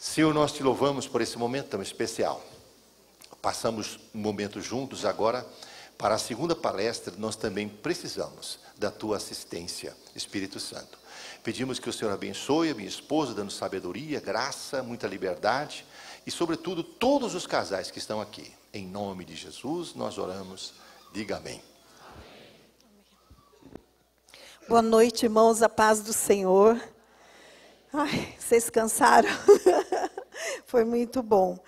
Senhor, nós te louvamos por esse momento tão especial. Passamos um momento juntos agora. Para a segunda palestra, nós também precisamos da tua assistência, Espírito Santo. Pedimos que o Senhor abençoe a minha esposa, dando sabedoria, graça, muita liberdade. E, sobretudo, todos os casais que estão aqui. Em nome de Jesus, nós oramos. Diga amém. Boa noite, irmãos, a paz do Senhor. Ai, vocês cansaram? Foi muito bom.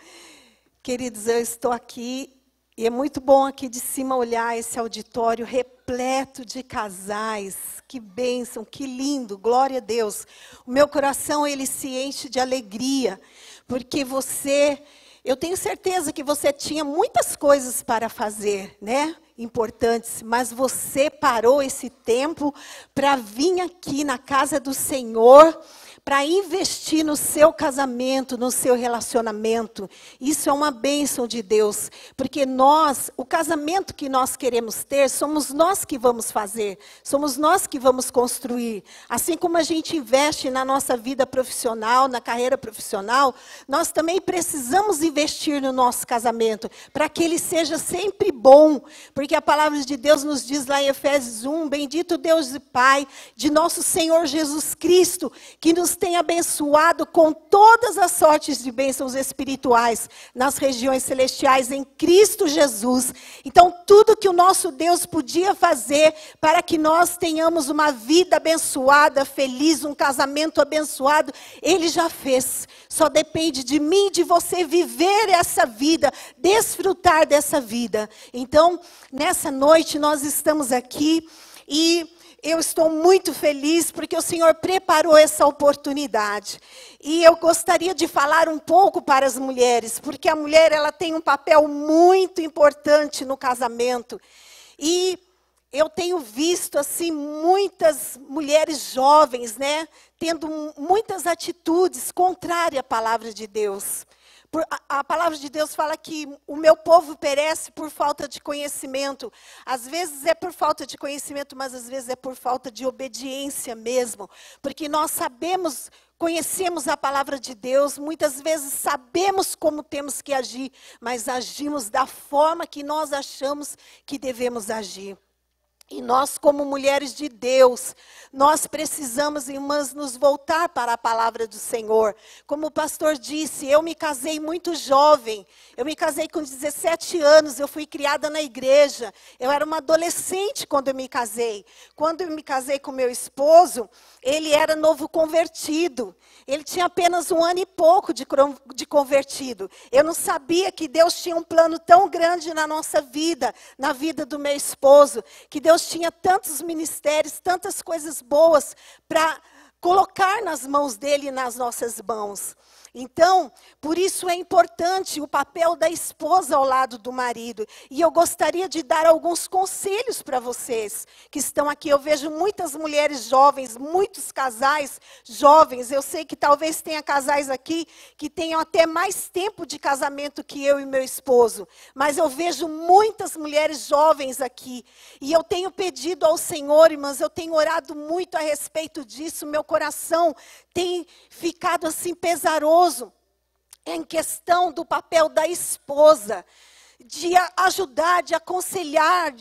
Queridos, eu estou aqui, e é muito bom aqui de cima olhar esse auditório repleto de casais. Que bênção, que lindo, glória a Deus. O meu coração, ele se enche de alegria, porque eu tenho certeza que você tinha muitas coisas para fazer, né? Importantes, mas você parou esse tempo para vir aqui na casa do Senhor, para investir no seu casamento, no seu relacionamento. Isso é uma bênção de Deus, porque o casamento que nós queremos ter, somos nós que vamos fazer, somos nós que vamos construir. Assim como a gente investe na nossa vida profissional, na carreira profissional, nós também precisamos investir no nosso casamento, para que ele seja sempre bom, porque a palavra de Deus nos diz lá em Efésios 1, bendito Deus e Pai de nosso Senhor Jesus Cristo, que nos tem abençoado com todas as sortes de bênçãos espirituais nas regiões celestiais em Cristo Jesus. Então, tudo que o nosso Deus podia fazer para que nós tenhamos uma vida abençoada, feliz, um casamento abençoado, Ele já fez. Só depende de mim e de você viver essa vida, desfrutar dessa vida. Então, nessa noite nós estamos aqui e eu estou muito feliz porque o Senhor preparou essa oportunidade. E eu gostaria de falar um pouco para as mulheres, porque a mulher ela tem um papel muito importante no casamento. E eu tenho visto assim muitas mulheres jovens, né, tendo muitas atitudes contrárias à palavra de Deus. A palavra de Deus fala que o meu povo perece por falta de conhecimento. Às vezes é por falta de conhecimento, mas às vezes é por falta de obediência mesmo. Porque nós conhecemos a palavra de Deus, muitas vezes sabemos como temos que agir, mas agimos da forma que nós achamos que devemos agir. E nós, como mulheres de Deus, nós precisamos, irmãs, nos voltar para a palavra do Senhor. Como o pastor disse, eu me casei muito jovem. Eu me casei com 17 anos, eu fui criada na igreja. Eu era uma adolescente quando eu me casei. Quando eu me casei com meu esposo, ele era novo convertido. Ele tinha apenas 1 ano e pouco de convertido. Eu não sabia que Deus tinha um plano tão grande na nossa vida, na vida do meu esposo, que Deus tinha tantos ministérios, tantas coisas boas para colocar nas mãos dele e nas nossas mãos. Então, por isso é importante o papel da esposa ao lado do marido. E eu gostaria de dar alguns conselhos para vocês que estão aqui. Eu vejo muitas mulheres jovens, muitos casais jovens. Eu sei que talvez tenha casais aqui que tenham até mais tempo de casamento que eu e meu esposo. Mas eu vejo muitas mulheres jovens aqui. E eu tenho pedido ao Senhor, irmãs, eu tenho orado muito a respeito disso. Meu coração tem ficado assim pesaroso em questão do papel da esposa, de ajudar, de aconselhar,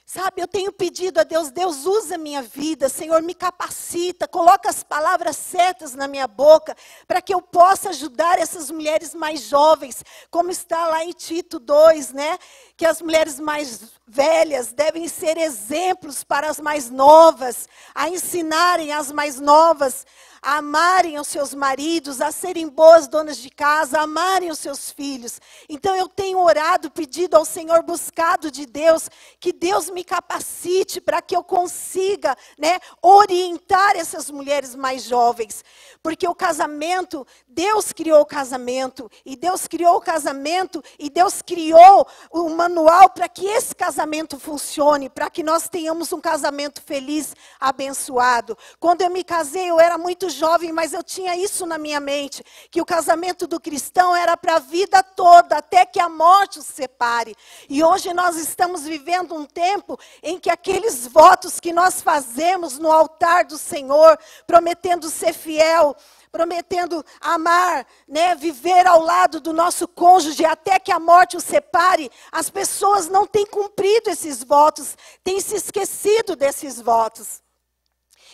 sabe, eu tenho pedido a Deus, Deus usa a minha vida, Senhor, me capacita, coloca as palavras certas na minha boca, para que eu possa ajudar essas mulheres mais jovens, como está lá em Tito 2, né? Que as mulheres mais velhas devem ser exemplos para as mais novas, a ensinarem as mais novas, a amarem os seus maridos, a serem boas donas de casa, a amarem os seus filhos. Então eu tenho orado, pedido ao Senhor, buscado de Deus, que Deus me capacite para que eu consiga, né, orientar essas mulheres mais jovens. Porque o casamento, Deus criou o casamento, e Deus criou o casamento, e Deus criou o manual para que esse casamento funcione, para que nós tenhamos um casamento feliz, abençoado. Quando eu me casei, eu era muito jovem, mas eu tinha isso na minha mente, que o casamento do cristão era para a vida toda, até que a morte os separe. E hoje nós estamos vivendo um tempo em que aqueles votos que nós fazemos no altar do Senhor, prometendo ser fiel, prometendo amar, né, viver ao lado do nosso cônjuge até que a morte o separe, as pessoas não têm cumprido esses votos, têm se esquecido desses votos.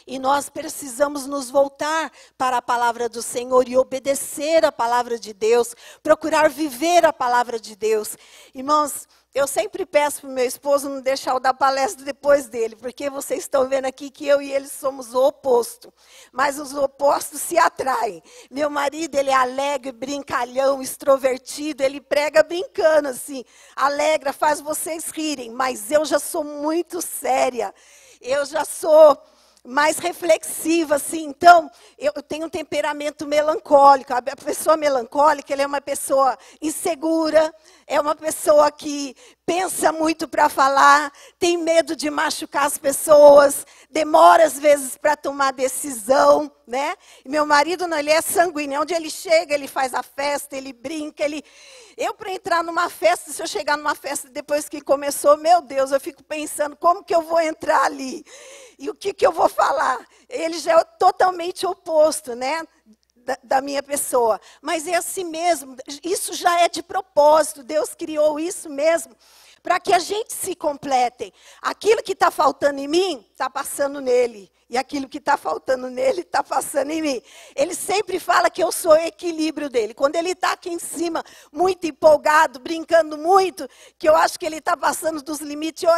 E nós precisamos nos voltar para a palavra do Senhor e obedecer a palavra de Deus, procurar viver a palavra de Deus. Irmãos, eu sempre peço para o meu esposo não deixar eu dar palestra depois dele, porque vocês estão vendo aqui que eu e ele somos o oposto. Mas os opostos se atraem. Meu marido, ele é alegre, brincalhão, extrovertido, ele prega brincando assim, alegra, faz vocês rirem, mas eu já sou muito séria. Eu já sou mais reflexiva, assim. Então, eu tenho um temperamento melancólico. A pessoa melancólica, ela é uma pessoa insegura, é uma pessoa que pensa muito para falar, tem medo de machucar as pessoas, demora às vezes para tomar decisão, né? E meu marido, não, ele é sanguíneo. Onde ele chega, ele faz a festa, ele brinca, Eu, para entrar numa festa, se eu chegar numa festa depois que começou, meu Deus, eu fico pensando como que eu vou entrar ali? E o que eu vou falar? Ele já é totalmente oposto, né? Da minha pessoa. Mas é assim mesmo, isso já é de propósito, Deus criou isso mesmo, para que a gente se complete. Aquilo que está faltando em mim, está passando nele. E aquilo que está faltando nele, está passando em mim. Ele sempre fala que eu sou o equilíbrio dele. Quando ele está aqui em cima, muito empolgado, brincando muito, que eu acho que ele está passando dos limites, eu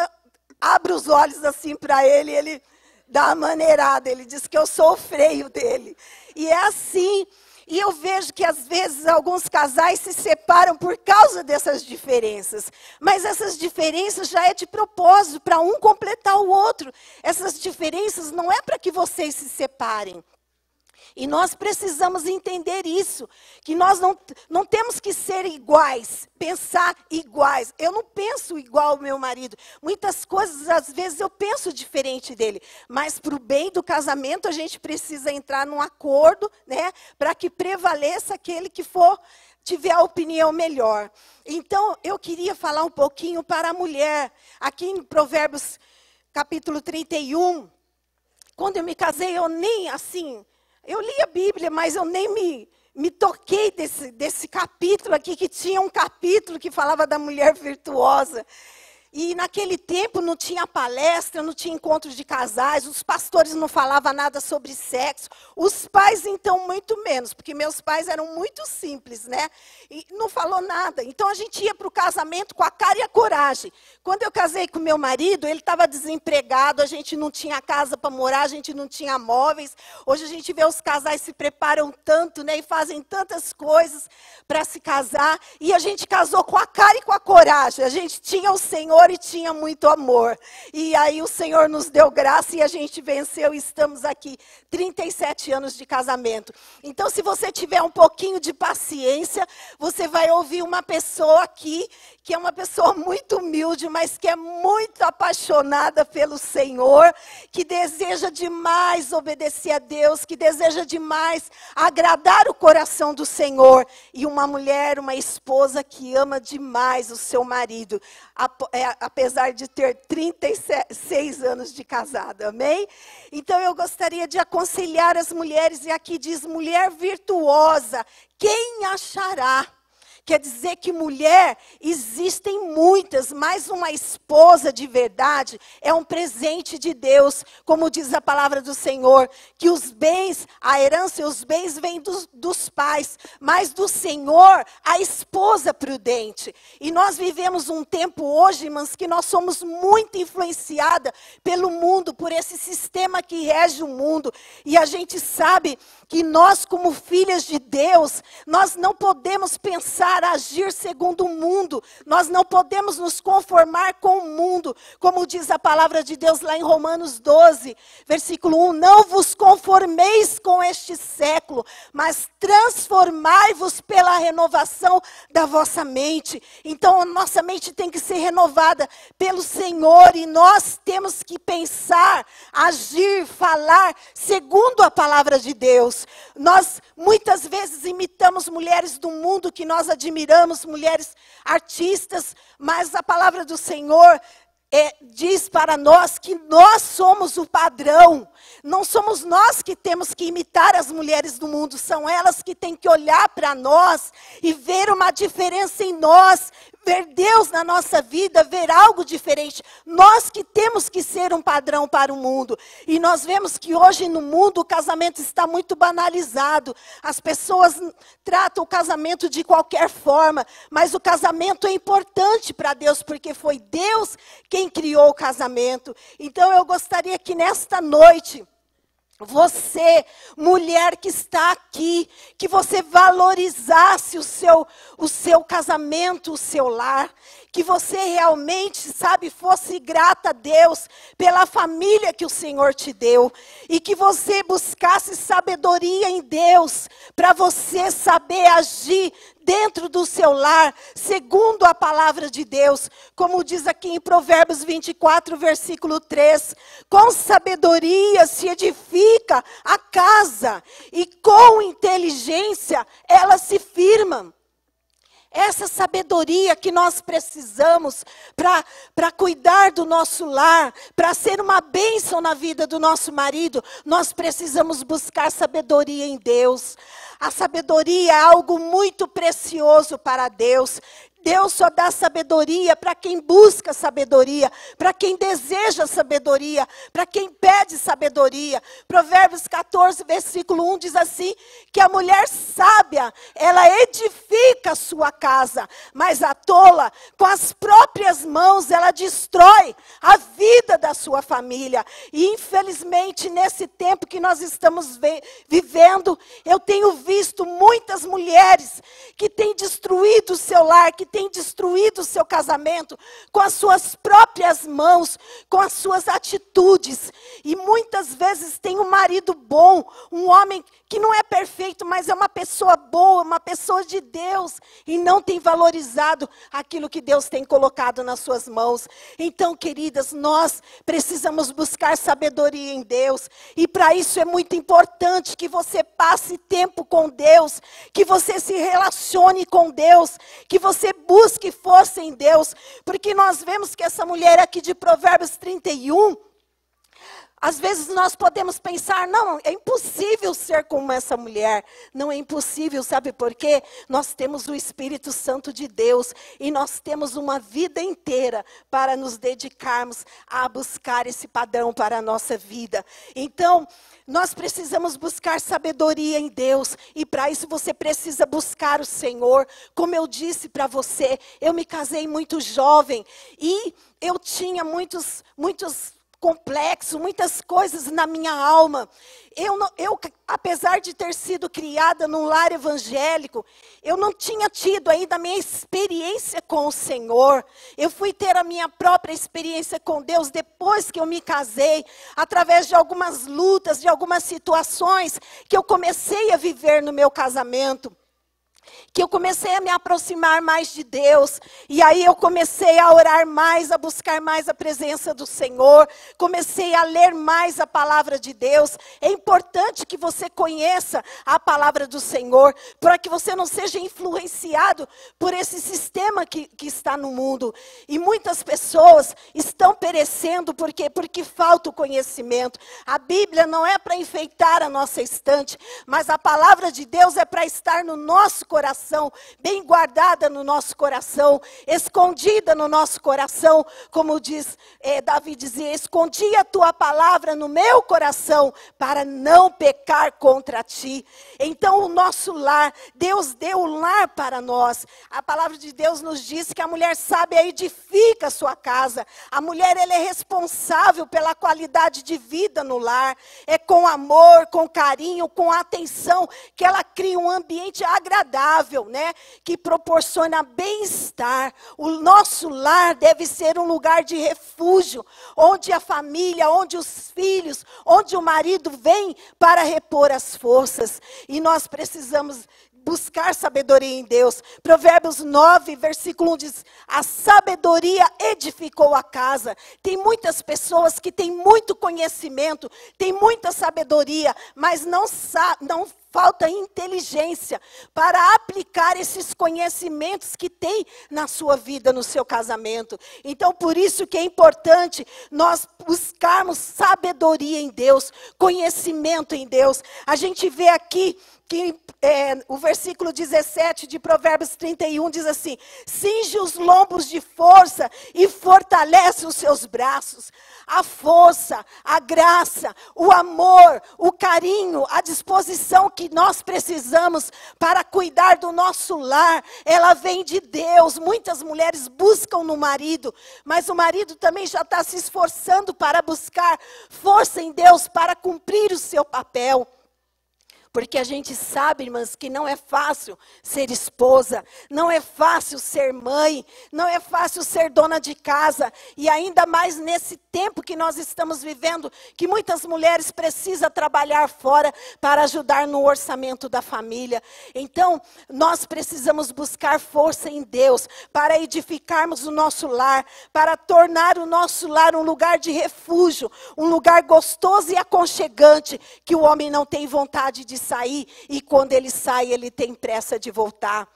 abro os olhos assim para ele, ele dá uma maneirada. Ele diz que eu sou o freio dele. E é assim. E eu vejo que, às vezes, alguns casais se separam por causa dessas diferenças. Mas essas diferenças já é de propósito, para um completar o outro. Essas diferenças não é para que vocês se separem. E nós precisamos entender isso, que nós não temos que ser iguais, pensar iguais. Eu não penso igual ao meu marido. Muitas coisas, às vezes, eu penso diferente dele. Mas para o bem do casamento, a gente precisa entrar num acordo, né, para que prevaleça aquele que tiver a opinião melhor. Então, eu queria falar um pouquinho para a mulher. Aqui em Provérbios, capítulo 31, quando eu me casei, eu nem assim... Eu li a Bíblia, mas eu nem me toquei desse capítulo aqui, que tinha um capítulo que falava da mulher virtuosa. E naquele tempo não tinha palestra, não tinha encontros de casais, os pastores não falavam nada sobre sexo, os pais então muito menos, porque meus pais eram muito simples, né? E não falou nada. Então a gente ia para o casamento com a cara e a coragem. Quando eu casei com meu marido, ele estava desempregado, a gente não tinha casa para morar, a gente não tinha móveis. Hoje a gente vê os casais se preparam tanto, né? E fazem tantas coisas para se casar. E a gente casou com a cara e com a coragem. A gente tinha o Senhor e tinha muito amor. E aí o Senhor nos deu graça e a gente venceu e estamos aqui 37 anos de casamento. Então, se você tiver um pouquinho de paciência, você vai ouvir uma pessoa aqui, que é uma pessoa muito humilde, mas que é muito apaixonada pelo Senhor, que deseja demais obedecer a Deus, que deseja demais agradar o coração do Senhor. E uma mulher, uma esposa que ama demais o seu marido, apesar de ter 36 anos de casada, amém? Então eu gostaria de aconselhar as mulheres, e aqui diz mulher virtuosa, quem achará? Quer dizer que mulher, existem muitas, mas uma esposa de verdade é um presente de Deus, como diz a palavra do Senhor, que os bens, a herança e os bens vêm dos pais, mas do Senhor, a esposa prudente. E nós vivemos um tempo hoje, irmãs, que nós somos muito influenciadas pelo mundo, por esse sistema que rege o mundo. E a gente sabe que nós, como filhas de Deus, nós não podemos pensar, agir segundo o mundo. Nós não podemos nos conformar com o mundo. Como diz a palavra de Deus lá em Romanos 12, versículo 1. Não vos conformeis com este século, mas transformai-vos pela renovação da vossa mente. Então a nossa mente tem que ser renovada pelo Senhor. E nós temos que pensar, agir, falar segundo a palavra de Deus. Nós muitas vezes imitamos mulheres do mundo que nós admiramos, mulheres artistas, mas a palavra do Senhor diz para nós que nós somos o padrão. Não somos nós que temos que imitar as mulheres do mundo, são elas que têm que olhar para nós e ver uma diferença em nós, ver Deus na nossa vida, ver algo diferente. Nós que temos que ser um padrão para o mundo. E nós vemos que hoje no mundo o casamento está muito banalizado. As pessoas tratam o casamento de qualquer forma, mas o casamento é importante para Deus, porque foi Deus quem criou o casamento. Então eu gostaria que nesta noite, você, mulher que está aqui, que você valorizasse o seu casamento, o seu lar, que você realmente, fosse grata a Deus pela família que o Senhor te deu, e que você buscasse sabedoria em Deus, para você saber agir dentro do seu lar, segundo a palavra de Deus, como diz aqui em Provérbios 24, versículo 3, com sabedoria se edifica a casa, e com inteligência ela se firma. Essa sabedoria que nós precisamos para cuidar do nosso lar, para ser uma bênção na vida do nosso marido, nós precisamos buscar sabedoria em Deus. A sabedoria é algo muito precioso para Deus. Deus só dá sabedoria para quem busca sabedoria, para quem deseja sabedoria, para quem pede sabedoria. Provérbios 14, versículo 1 diz assim, que a mulher sábia, ela edifica a sua casa, mas a tola, com as próprias mãos, ela destrói a vida da sua família. E infelizmente, nesse tempo que nós estamos vivendo, eu tenho visto muitas mulheres que têm destruído o seu lar, que têm destruído o seu casamento com as suas próprias mãos, com as suas atitudes. E muitas vezes tem um marido bom, um homem que não é perfeito, mas é uma pessoa boa, uma pessoa de Deus, e não tem valorizado aquilo que Deus tem colocado nas suas mãos. Então, queridas, nós precisamos buscar sabedoria em Deus, e para isso é muito importante que você passe tempo com Deus, que você se relacione com Deus, que você busque força em Deus, porque nós vemos que essa mulher aqui de Provérbios 31, às vezes nós podemos pensar, não, é impossível ser como essa mulher. Não é impossível, sabe por quê? Nós temos o Espírito Santo de Deus e nós temos uma vida inteira para nos dedicarmos a buscar esse padrão para a nossa vida. Então, nós precisamos buscar sabedoria em Deus, e para isso você precisa buscar o Senhor. Como eu disse para você, eu me casei muito jovem e eu tinha muitos complexo, muitas coisas na minha alma. Eu, apesar de ter sido criada num lar evangélico, eu não tinha tido ainda a minha experiência com o Senhor. Eu fui ter a minha própria experiência com Deus depois que eu me casei, através de algumas lutas, de algumas situações que eu comecei a viver no meu casamento. Que eu comecei a me aproximar mais de Deus, e aí eu comecei a orar mais, a buscar mais a presença do Senhor, comecei a ler mais a palavra de Deus. É importante que você conheça a palavra do Senhor, para que você não seja influenciado por esse sistema que está no mundo. E muitas pessoas estão perecendo, por quê? Porque falta o conhecimento. A Bíblia não é para enfeitar a nossa estante, mas a palavra de Deus é para estar no nosso coração, bem guardada no nosso coração, escondida no nosso coração, como diz Davi dizia, escondi a tua palavra no meu coração, para não pecar contra ti. Então o nosso lar, Deus deu o lar para nós. A palavra de Deus nos diz que a mulher sábia edifica a sua casa. A mulher, ela é responsável pela qualidade de vida no lar. É com amor, com carinho, com atenção, que ela cria um ambiente agradável, né? Que proporciona bem-estar. O nosso lar deve ser um lugar de refúgio, onde a família, onde os filhos, onde o marido vem para repor as forças. E nós precisamos buscar sabedoria em Deus. Provérbios 9, versículo 1 diz, a sabedoria edificou a casa. Tem muitas pessoas que têm muito conhecimento, têm muita sabedoria, mas não falta inteligência para aplicar esses conhecimentos que tem na sua vida, no seu casamento. Então, por isso que é importante nós buscarmos sabedoria em Deus, conhecimento em Deus. A gente vê aqui que o versículo 17 de Provérbios 31 diz assim: cinge os lombos de força e fortalece os seus braços. A força, a graça, o amor, o carinho, a disposição que nós precisamos para cuidar do nosso lar, ela vem de Deus. Muitas mulheres buscam no marido, mas o marido também já está se esforçando para buscar força em Deus para cumprir o seu papel. Porque a gente sabe, irmãs, que não é fácil ser esposa, não é fácil ser mãe, não é fácil ser dona de casa. E ainda mais nesse tempo que nós estamos vivendo, que muitas mulheres precisam trabalhar fora para ajudar no orçamento da família. Então, nós precisamos buscar força em Deus para edificarmos o nosso lar, para tornar o nosso lar um lugar de refúgio, um lugar gostoso e aconchegante, que o homem não tem vontade de sair, e quando ele sai, ele tem pressa de voltar.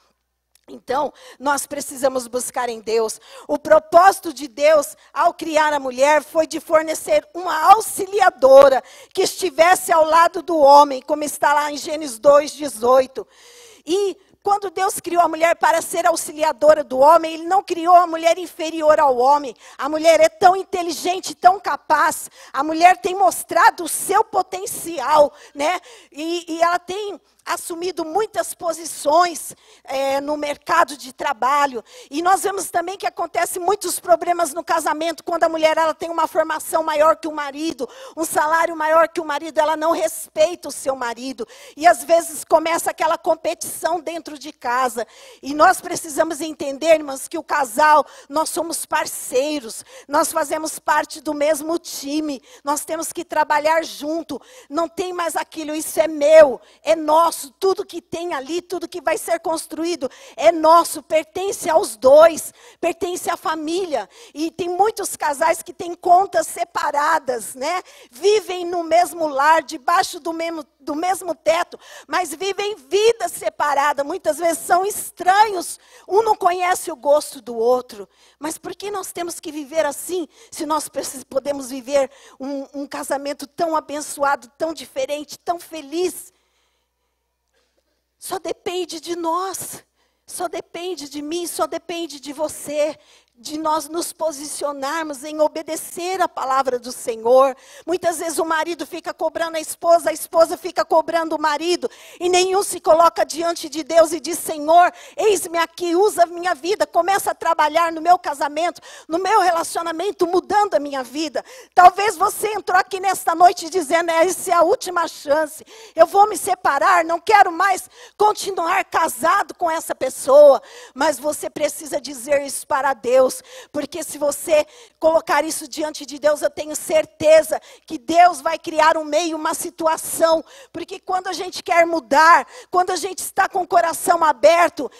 Então, nós precisamos buscar em Deus. O propósito de Deus, ao criar a mulher, foi de fornecer uma auxiliadora que estivesse ao lado do homem, como está lá em Gênesis 2:18. E quando Deus criou a mulher para ser auxiliadora do homem, Ele não criou a mulher inferior ao homem. A mulher é tão inteligente, tão capaz. A mulher tem mostrado o seu potencial, né? E ela tem assumido muitas posições no mercado de trabalho. E nós vemos também que acontecem muitos problemas no casamento, quando a mulher ela tem uma formação maior que o marido, um salário maior que o marido, ela não respeita o seu marido. E às vezes começa aquela competição dentro de casa. E nós precisamos entender, irmãos, que o casal, nós somos parceiros, nós fazemos parte do mesmo time, nós temos que trabalhar junto. Não tem mais aquilo, isso é meu, é nosso. Tudo que tem ali, tudo que vai ser construído é nosso, pertence aos dois, pertence à família. E tem muitos casais que têm contas separadas, né? Vivem no mesmo lar, debaixo do mesmo teto, mas vivem vida separada. Muitas vezes são estranhos, um não conhece o gosto do outro. Mas por que nós temos que viver assim, se nós podemos viver um casamento tão abençoado, tão diferente, tão feliz? Só depende de nós, só depende de mim, só depende de você, de nós nos posicionarmos em obedecer a palavra do Senhor. Muitas vezes o marido fica cobrando a esposa fica cobrando o marido, e nenhum se coloca diante de Deus e diz: Senhor, eis-me aqui, usa a minha vida, começa a trabalhar no meu casamento, no meu relacionamento, mudando a minha vida. Talvez você entrou aqui nesta noite dizendo: essa é a última chance, eu vou me separar, não quero mais continuar casado com essa pessoa. Mas você precisa dizer isso para Deus, porque se você colocar isso diante de Deus, eu tenho certeza que Deus vai criar um meio, uma situação. Porque quando a gente quer mudar, quando a gente está com o coração aberto,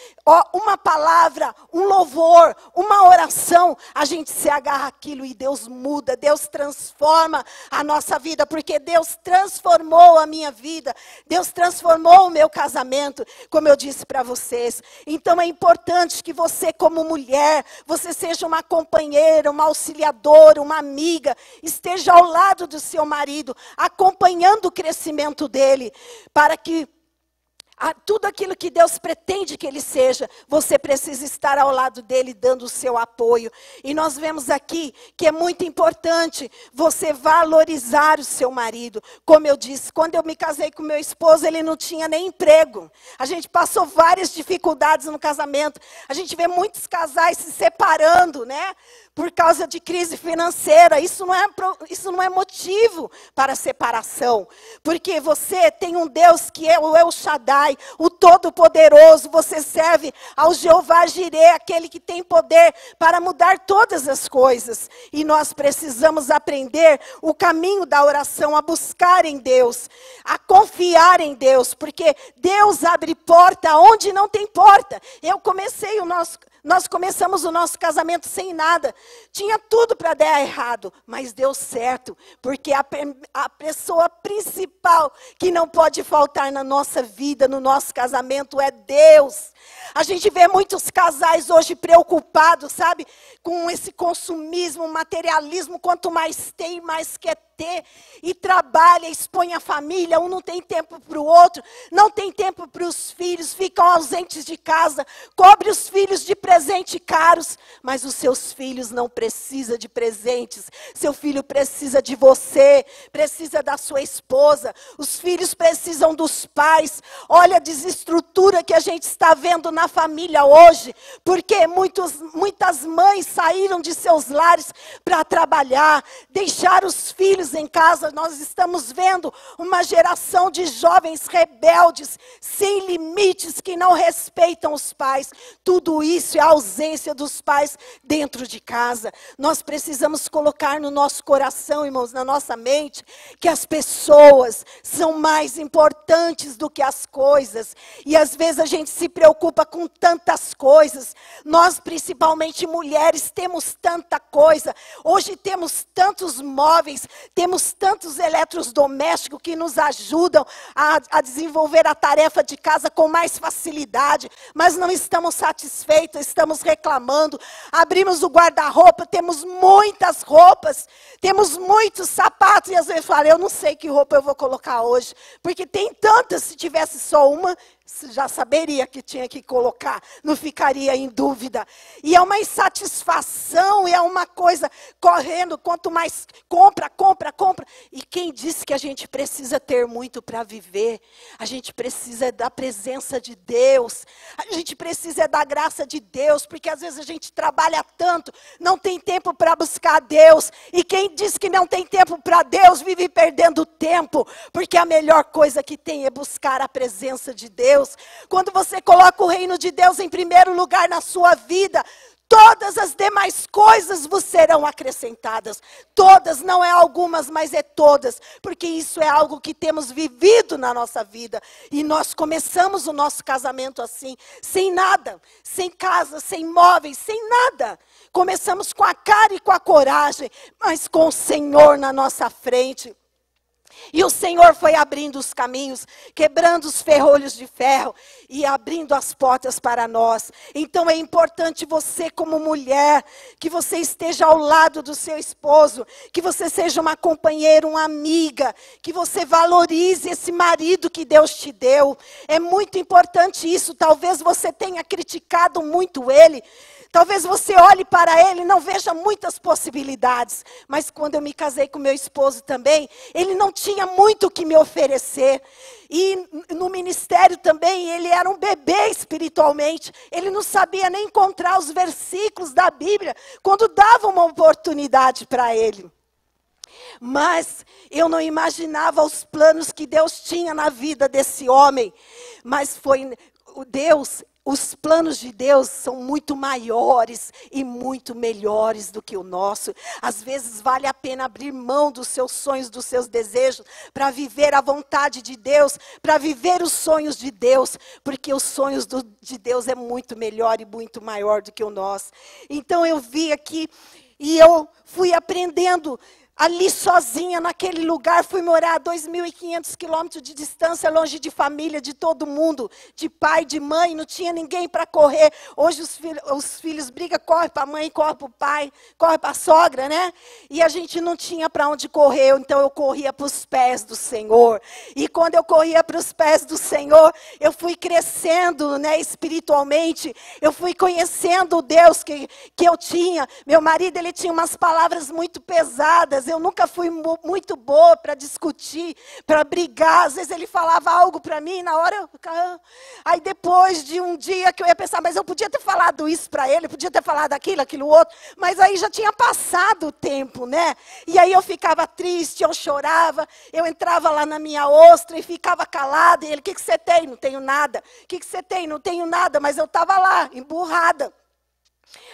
uma palavra, um louvor, uma oração, a gente se agarra àquilo e Deus muda, Deus transforma a nossa vida, porque Deus transformou a minha vida, Deus transformou o meu casamento, como eu disse para vocês. Então é importante que você, como mulher, você seja uma companheira, uma auxiliadora, uma amiga, esteja ao lado do seu marido, acompanhando o crescimento dele, para que tudo aquilo que Deus pretende que ele seja, você precisa estar ao lado dele, dando o seu apoio. E nós vemos aqui que é muito importante você valorizar o seu marido. Como eu disse, quando eu me casei com meu esposo, ele não tinha nem emprego. A gente passou várias dificuldades no casamento. A gente vê muitos casais se separando, né? Por causa de crise financeira. Isso não é motivo para separação. Porque você tem um Deus que é o El Shaddai, o Todo-Poderoso. Você serve ao Jeová Jireh, aquele que tem poder para mudar todas as coisas. E nós precisamos aprender o caminho da oração, a buscar em Deus, a confiar em Deus. Porque Deus abre porta onde não tem porta. Eu comecei o nosso Nós começamos o nosso casamento sem nada. Tinha tudo para dar errado, mas deu certo. Porque a pessoa principal que não pode faltar na nossa vida, no nosso casamento, é Deus. A gente vê muitos casais hoje preocupados, sabe? Com esse consumismo, materialismo. Quanto mais tem, mais quer ter. E trabalha, expõe a família. Um não tem tempo para o outro. Não tem tempo para os filhos. Ficam ausentes de casa. Cobre os filhos de presente caros. Mas os seus filhos não precisam de presentes. Seu filho precisa de você. Precisa da sua esposa. Os filhos precisam dos pais. Olha a desestrutura que a gente está vendo na família hoje. Porque muitas mães saíram de seus lares para trabalhar. Deixaram os filhos em casa. Nós estamos vendo uma geração de jovens rebeldes, sem limites, que não respeitam os pais. Tudo isso é a ausência dos pais dentro de casa. Nós precisamos colocar no nosso coração, irmãos, na nossa mente, que as pessoas são mais importantes do que as coisas. E às vezes a gente se preocupa com tantas coisas. Nós, principalmente mulheres, temos tanta coisa. Hoje temos tantos móveis, temos tantos eletrodomésticos que nos ajudam a desenvolver a tarefa de casa com mais facilidade, mas não estamos satisfeitos, estamos reclamando. Abrimos o guarda-roupa, temos muitas roupas, temos muitos sapatos, e às vezes falo, eu não sei que roupa eu vou colocar hoje, porque tem tantas, se tivesse só uma, já saberia que tinha que colocar, não ficaria em dúvida. E é uma insatisfação, é uma coisa correndo, quanto mais compra. E quem disse que a gente precisa ter muito para viver? A gente precisa da presença de Deus, a gente precisa da graça de Deus, porque às vezes a gente trabalha tanto, não tem tempo para buscar Deus. E quem diz que não tem tempo para Deus, vive perdendo tempo, porque a melhor coisa que tem é buscar a presença de Deus. Quando você coloca o reino de Deus em primeiro lugar na sua vida, todas as demais coisas vos serão acrescentadas. Todas, não é algumas, mas é todas. Porque isso é algo que temos vivido na nossa vida. E nós começamos o nosso casamento assim, sem nada, sem casa, sem móveis, sem nada. Começamos com a cara e com a coragem, mas com o Senhor na nossa frente. E o Senhor foi abrindo os caminhos, quebrando os ferrolhos de ferro e abrindo as portas para nós. Então é importante você, como mulher, que você esteja ao lado do seu esposo, que você seja uma companheira, uma amiga, que você valorize esse marido que Deus te deu. É muito importante isso. Talvez você tenha criticado muito ele. Talvez você olhe para ele e não veja muitas possibilidades. Mas quando eu me casei com meu esposo também, ele não tinha muito o que me oferecer. E no ministério também, ele era um bebê espiritualmente. Ele não sabia nem encontrar os versículos da Bíblia quando dava uma oportunidade para ele. Mas eu não imaginava os planos que Deus tinha na vida desse homem. Mas foi Deus. Os planos de Deus são muito maiores e muito melhores do que o nosso. Às vezes vale a pena abrir mão dos seus sonhos, dos seus desejos, para viver a vontade de Deus, para viver os sonhos de Deus, porque os sonhos de Deus é muito melhor e muito maior do que o nosso. Então eu vi aqui e eu fui aprendendo. Ali sozinha, naquele lugar, fui morar a 2.500 quilômetros de distância, longe de família, de todo mundo, de pai, de mãe, não tinha ninguém para correr. Hoje os filhos brigam, corre para a mãe, corre para o pai, corre para a sogra, né? E a gente não tinha para onde correr, então eu corria para os pés do Senhor. E quando eu corria para os pés do Senhor, eu fui crescendo, né, espiritualmente, eu fui conhecendo o Deus que eu tinha. Meu marido, ele tinha umas palavras muito pesadas. Eu nunca fui muito boa para discutir, para brigar. Às vezes ele falava algo para mim, na hora eu ficava... Aí depois de um dia que eu ia pensar, mas eu podia ter falado isso para ele, podia ter falado aquilo outro, mas aí já tinha passado o tempo, né? E aí eu ficava triste, eu chorava, eu entrava lá na minha ostra e ficava calada. E ele, o que você tem? Não tenho nada. O que você tem? Não tenho nada, mas eu estava lá, emburrada.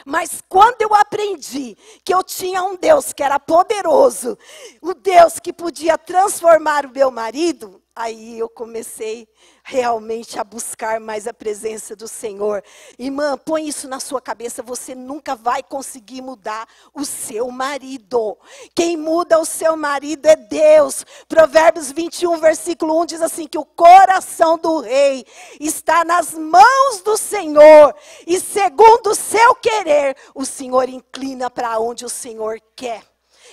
Mas quando eu aprendi que eu tinha um Deus que era poderoso, o Deus que podia transformar o meu marido, aí eu comecei realmente a buscar mais a presença do Senhor. Irmã, põe isso na sua cabeça, você nunca vai conseguir mudar o seu marido. Quem muda o seu marido é Deus. Provérbios 21, versículo 1 diz assim, que o coração do rei está nas mãos do Senhor, e segundo o seu querer, o Senhor inclina para onde o Senhor quer.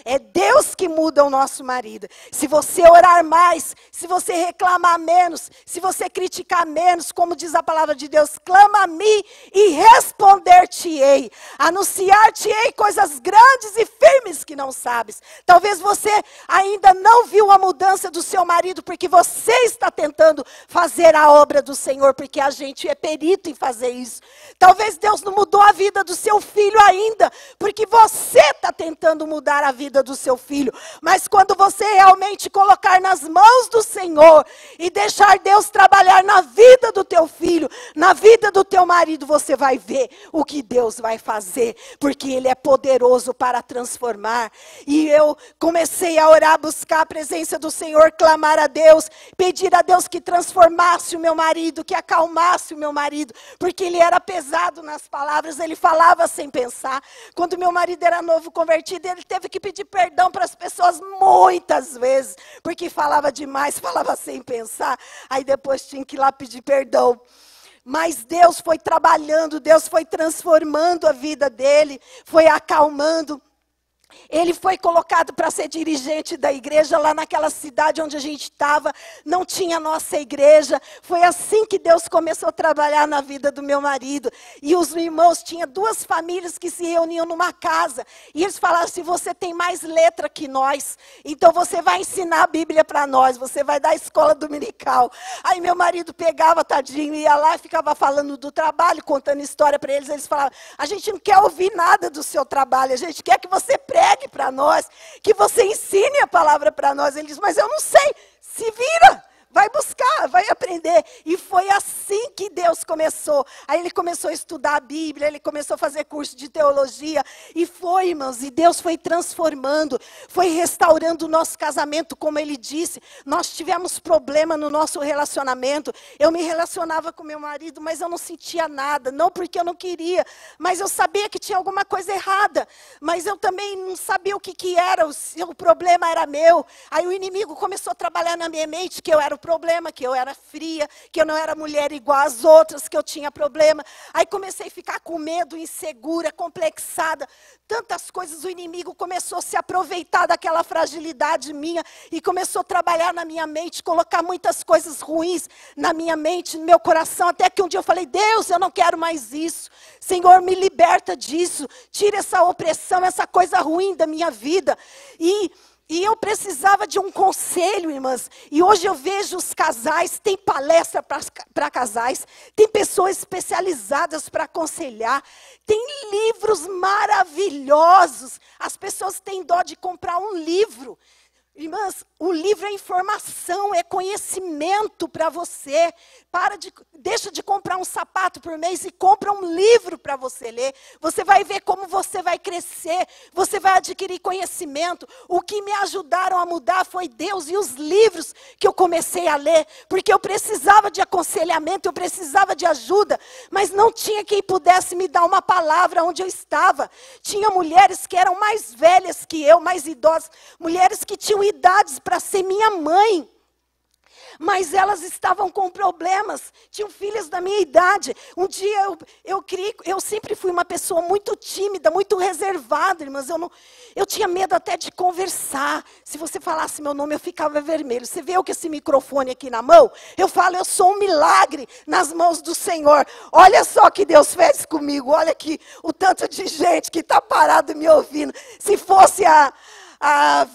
É Deus que muda o nosso marido. Se você orar mais, se você reclamar menos, se você criticar menos, como diz a palavra de Deus, clama a mim e responder-te-ei. Anunciar-te-ei coisas grandes e firmes que não sabes. Talvez você ainda não viu a mudança do seu marido, porque você está tentando fazer a obra do Senhor, porque a gente é perito em fazer isso. Talvez Deus não mudou a vida do seu filho ainda, porque você está tentando mudar a vida do seu filho. Mas quando você realmente colocar nas mãos do Senhor e deixar Deus trabalhar na vida do teu filho, na vida do teu marido, você vai ver o que Deus vai fazer, porque Ele é poderoso para transformar. E eu comecei a orar, buscar a presença do Senhor, clamar a Deus, pedir a Deus que transformasse o meu marido, que acalmasse o meu marido, porque ele era pesado nas palavras, ele falava sem pensar. Quando meu marido era novo convertido, ele teve que pedir perdão para as pessoas muitas vezes, porque falava demais, falava sem pensar, aí depois tinha que ir lá pedir perdão. Mas Deus foi trabalhando, Deus foi transformando a vida dele, foi acalmando. Ele foi colocado para ser dirigente da igreja lá naquela cidade onde a gente estava, não tinha nossa igreja. Foi assim que Deus começou a trabalhar na vida do meu marido. E os irmãos, tinha duas famílias que se reuniam numa casa. E eles falaram assim, você tem mais letra que nós, então você vai ensinar a Bíblia para nós, você vai dar a escola dominical. Aí meu marido pegava, tadinho, ia lá e ficava falando do trabalho, contando história para eles. Eles falavam, a gente não quer ouvir nada do seu trabalho, a gente quer que você pregue para nós, que você ensine a palavra para nós. Ele diz, mas eu não sei, se vira, vai buscar, vai aprender. E foi assim que Deus começou. Aí ele começou a estudar a Bíblia, ele começou a fazer curso de teologia. E foi, irmãos, e Deus foi transformando, foi restaurando o nosso casamento, como ele disse. Nós tivemos problema no nosso relacionamento. Eu me relacionava com meu marido, mas eu não sentia nada. Não porque eu não queria, mas eu sabia que tinha alguma coisa errada. Mas eu também não sabia o que era, o problema era meu. Aí o inimigo começou a trabalhar na minha mente, que eu era o problema, que eu era fria, que eu não era mulher igual às outras, que eu tinha problema. Aí comecei a ficar com medo, insegura, complexada. Tantas coisas, o inimigo começou a se aproveitar daquela fragilidade minha e começou a trabalhar na minha mente, colocar muitas coisas ruins na minha mente, no meu coração, até que um dia eu falei, Deus, eu não quero mais isso. Senhor, me liberta disso, tira essa opressão, essa coisa ruim da minha vida. E eu precisava de um conselho, irmãs. E hoje eu vejo os casais, tem palestra para casais, tem pessoas especializadas para aconselhar, tem livros maravilhosos. As pessoas têm dó de comprar um livro. Irmãs, o livro é informação, é conhecimento para você. Deixa de comprar um sapato por mês e compra um livro para você ler. Você vai ver como você vai crescer, você vai adquirir conhecimento. O que me ajudaram a mudar foi Deus e os livros que eu comecei a ler, porque eu precisava de aconselhamento, eu precisava de ajuda, mas não tinha quem pudesse me dar uma palavra onde eu estava. Tinha mulheres que eram mais velhas que eu, mais idosas, mulheres que tinham idades para ser minha mãe, mas elas estavam com problemas, tinham filhas da minha idade. Um dia eu sempre fui uma pessoa muito tímida, muito reservada, irmãs. Eu tinha medo até de conversar. Se você falasse meu nome, eu ficava vermelho. Você vê eu com esse microfone aqui na mão? Eu falo, eu sou um milagre nas mãos do Senhor. Olha só o que Deus fez comigo. Olha aqui o tanto de gente que está parado me ouvindo. Se fosse há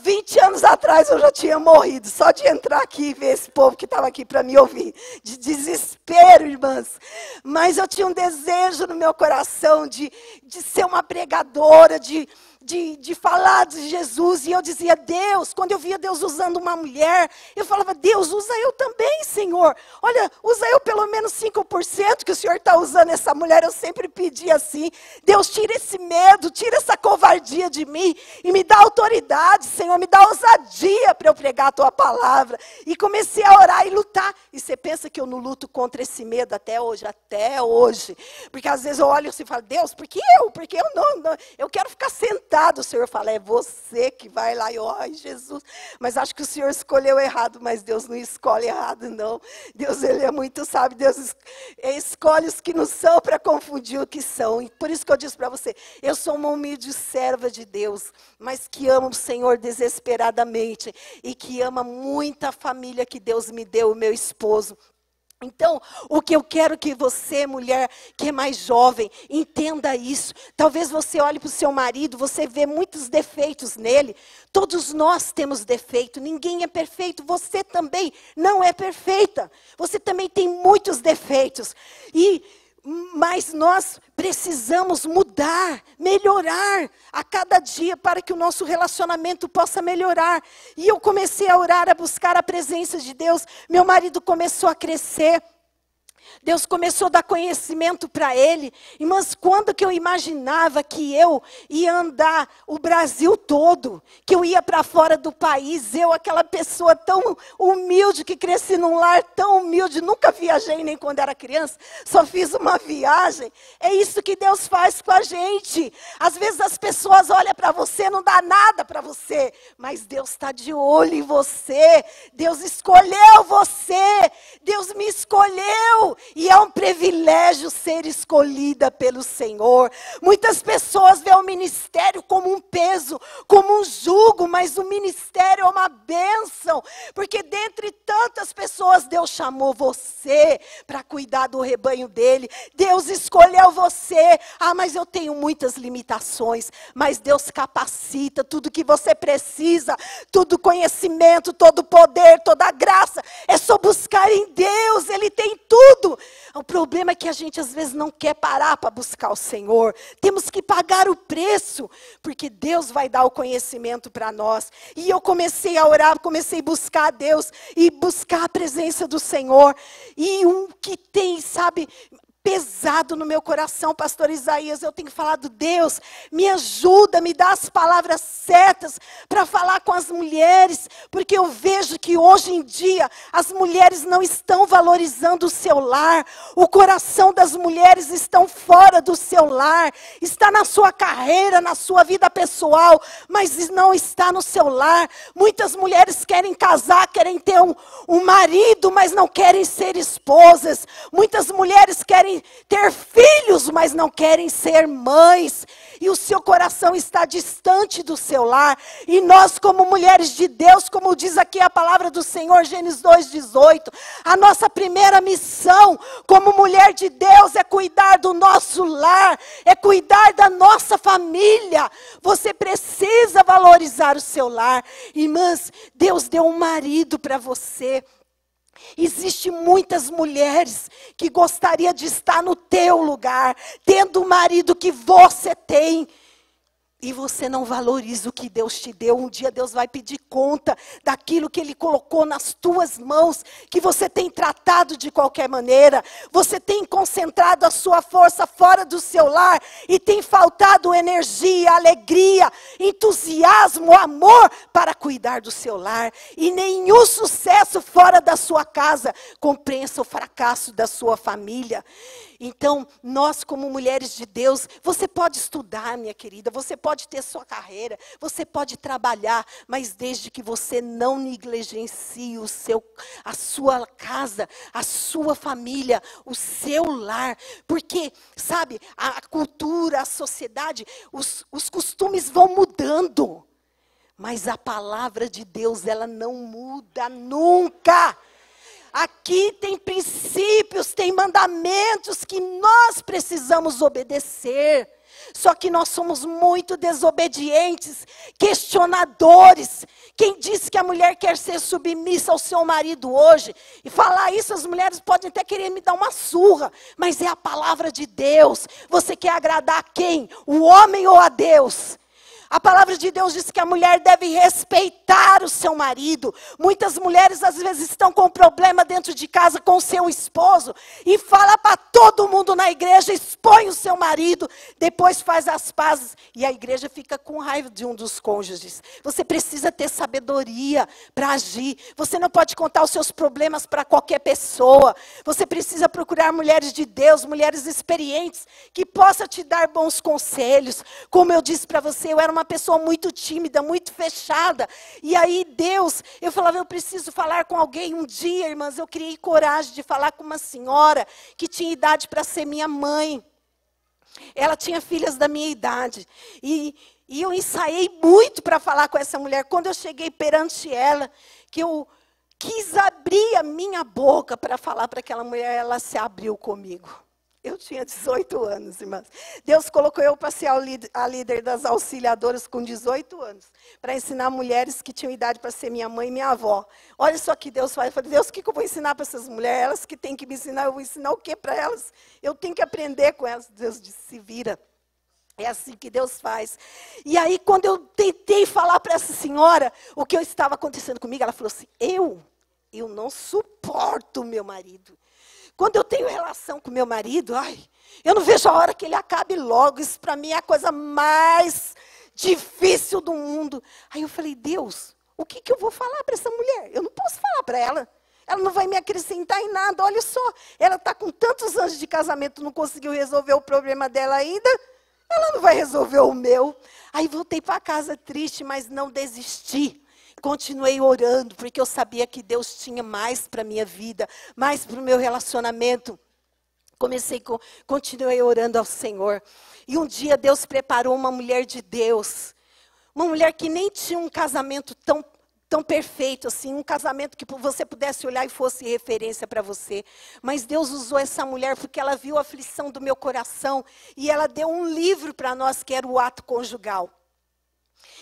20 anos atrás eu já tinha morrido, só de entrar aqui e ver esse povo que estava aqui para me ouvir. De desespero, irmãs. Mas eu tinha um desejo no meu coração de ser uma pregadora, de de falar de Jesus, e eu dizia, Deus, quando eu via Deus usando uma mulher, eu falava, Deus, usa eu também, Senhor. Olha, usa eu pelo menos 5% que o Senhor está usando essa mulher. Eu sempre pedi assim, Deus, tira esse medo, tira essa covardia de mim, e me dá autoridade, Senhor, me dá ousadia para eu pregar a Tua palavra. E comecei a orar e lutar. E você pensa que eu não luto contra esse medo até hoje? Até hoje. Porque às vezes eu olho assim e falo, Deus, por que eu? Porque eu não, eu quero ficar sentado. O Senhor fala, é você que vai lá. E eu, ai, Jesus. Mas acho que o Senhor escolheu errado, mas Deus não escolhe errado, não. Deus, Ele é muito sábio. Deus escolhe os que não são para confundir o que são. E por isso que eu disse para você, eu sou uma humilde serva de Deus, mas que amo o Senhor desesperadamente e que ama muita família que Deus me deu, o meu esposo. Então, o que eu quero que você, mulher, que é mais jovem, entenda isso. Talvez você olhe para o seu marido, você vê muitos defeitos nele. Todos nós temos defeito, ninguém é perfeito. Você também não é perfeita. Você também tem muitos defeitos. Mas nós precisamos mudar, melhorar a cada dia para que o nosso relacionamento possa melhorar. E eu comecei a orar, a buscar a presença de Deus. Meu marido começou a crescer. Deus começou a dar conhecimento para ele. Mas quando que eu imaginava que eu ia andar o Brasil todo, que eu ia para fora do país, eu, aquela pessoa tão humilde, que cresci num lar tão humilde, nunca viajei nem quando era criança, só fiz uma viagem. É isso que Deus faz com a gente. Às vezes as pessoas olham para você, não dá nada para você, mas Deus está de olho em você. Deus escolheu você. Deus me escolheu. E é um privilégio ser escolhida pelo Senhor. Muitas pessoas veem o ministério como um peso, como um jugo, mas o ministério é uma bênção, porque dentre tantas pessoas Deus chamou você para cuidar do rebanho dele. Deus escolheu você. Ah, mas eu tenho muitas limitações, mas Deus capacita tudo que você precisa, todo conhecimento, todo poder, toda graça. É só buscar em Deus, Ele tem tudo. O problema é que a gente às vezes não quer parar para buscar o Senhor. Temos que pagar o preço, porque Deus vai dar o conhecimento para nós. E eu comecei a orar, comecei a buscar a Deus e buscar a presença do Senhor. E um que tem, sabe, pesado no meu coração, pastor Isaías, eu tenho falado, Deus, me ajuda, me dá as palavras certas para falar com as mulheres, porque eu vejo que hoje em dia as mulheres não estão valorizando o seu lar, o coração das mulheres estão fora do seu lar, está na sua carreira, na sua vida pessoal, mas não está no seu lar. Muitas mulheres querem casar, querem ter um marido, mas não querem ser esposas. Muitas mulheres querem ter filhos, mas não querem ser mães. E o seu coração está distante do seu lar. E nós, como mulheres de Deus, como diz aqui a palavra do Senhor, Gênesis 2:18, a nossa primeira missão como mulher de Deus é cuidar do nosso lar, é cuidar da nossa família. Você precisa valorizar o seu lar. Irmãs, Deus deu um marido para você. Existem muitas mulheres que gostariam de estar no teu lugar, tendo o marido que você tem. E você não valoriza o que Deus te deu. Um dia Deus vai pedir conta daquilo que Ele colocou nas tuas mãos, que você tem tratado de qualquer maneira. Você tem concentrado a sua força fora do seu lar e tem faltado energia, alegria, entusiasmo, amor para cuidar do seu lar. E nenhum sucesso fora da sua casa compensa o fracasso da sua família. Então, nós como mulheres de Deus, você pode estudar, minha querida, você pode ter sua carreira, você pode trabalhar, mas desde que você não negligencie a sua casa, a sua família, o seu lar. Porque, sabe, a cultura, a sociedade, os costumes vão mudando. Mas a palavra de Deus, ela não muda nunca. Aqui tem princípios, tem mandamentos que nós precisamos obedecer. Só que nós somos muito desobedientes, questionadores. Quem disse que a mulher quer ser submissa ao seu marido hoje? E falar isso, as mulheres podem até querer me dar uma surra, mas é a palavra de Deus. Você quer agradar a quem? O homem ou a Deus? A palavra de Deus diz que a mulher deve respeitar o seu marido. Muitas mulheres às vezes estão com problema dentro de casa com o seu esposo e fala para todo mundo na igreja, expõe o seu marido, depois faz as pazes e a igreja fica com raiva de um dos cônjuges. Você precisa ter sabedoria para agir. Você não pode contar os seus problemas para qualquer pessoa. Você precisa procurar mulheres de Deus, mulheres experientes que possam te dar bons conselhos. Como eu disse para você, eu era uma pessoa muito tímida, muito fechada. E aí Deus, eu falava, eu preciso falar com alguém. Um dia, irmãs, eu criei coragem de falar com uma senhora que tinha idade para ser minha mãe. Ela tinha filhas da minha idade. E eu ensaiei muito para falar com essa mulher. Quando eu cheguei perante ela, que eu quis abrir a minha boca para falar para aquela mulher, ela se abriu comigo. Eu tinha 18 anos, irmãs. Deus colocou eu para ser a líder das auxiliadoras com 18 anos. Para ensinar mulheres que tinham idade para ser minha mãe e minha avó. Olha só que Deus faz. Eu falei, Deus, o que eu vou ensinar para essas mulheres? Elas que têm que me ensinar, eu vou ensinar o que para elas? Eu tenho que aprender com elas. Deus disse, se vira. É assim que Deus faz. E aí, quando eu tentei falar para essa senhora o que estava acontecendo comigo, ela falou assim, eu não suporto o meu marido. Quando eu tenho relação com meu marido, eu não vejo a hora que ele acabe logo. Isso para mim é a coisa mais difícil do mundo. Aí eu falei, Deus, o que eu vou falar para essa mulher? Eu não posso falar para ela. Ela não vai me acrescentar em nada. Olha só, ela está com tantos anos de casamento, não conseguiu resolver o problema dela ainda. Ela não vai resolver o meu. Aí voltei para casa triste, mas não desisti. Continuei orando, porque eu sabia que Deus tinha mais para a minha vida, mais para o meu relacionamento. Continuei orando ao Senhor. E um dia Deus preparou uma mulher de Deus. Uma mulher que nem tinha um casamento tão perfeito assim, um casamento que você pudesse olhar e fosse referência para você. Mas Deus usou essa mulher porque ela viu a aflição do meu coração. E ela deu um livro para nós, que era o Ato Conjugal.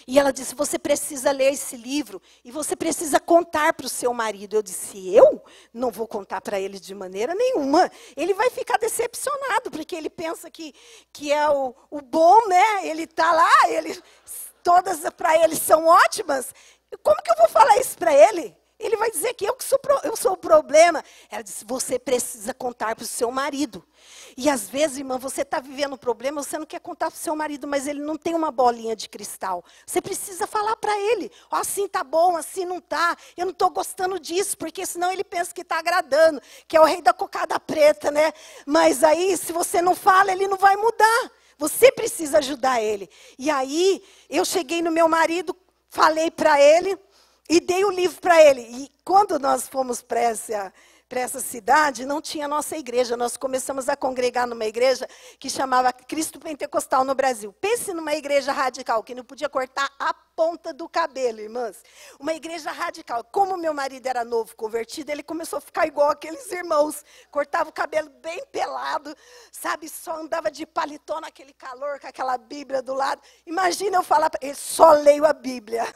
E ela disse, você precisa ler esse livro e você precisa contar para o seu marido. Eu disse, eu não vou contar para ele de maneira nenhuma. Ele vai ficar decepcionado, porque ele pensa que é o bom, né? Ele está lá, todas para ele são ótimas. Como que eu vou falar isso para ele? Ele vai dizer que eu sou o problema. Ela disse, você precisa contar para o seu marido. E às vezes, irmã, você está vivendo um problema, você não quer contar para o seu marido, mas ele não tem uma bolinha de cristal. Você precisa falar para ele, assim está bom, assim não está. Eu não estou gostando disso, porque senão ele pensa que está agradando, que é o rei da cocada preta, né? Mas aí, se você não fala, ele não vai mudar. Você precisa ajudar ele. E aí, eu cheguei no meu marido, falei para ele, e dei o livro para ele. E quando nós fomos para essa cidade, não tinha nossa igreja. Nós começamos a congregar numa igreja que chamava Cristo Pentecostal no Brasil. Pense numa igreja radical, que não podia cortar a ponta do cabelo, irmãs. Uma igreja radical. Como meu marido era novo, convertido, ele começou a ficar igual aqueles irmãos. Cortava o cabelo bem pelado, sabe? Só andava de paletó naquele calor, com aquela Bíblia do lado. Imagina eu falar para ele, só leio a Bíblia.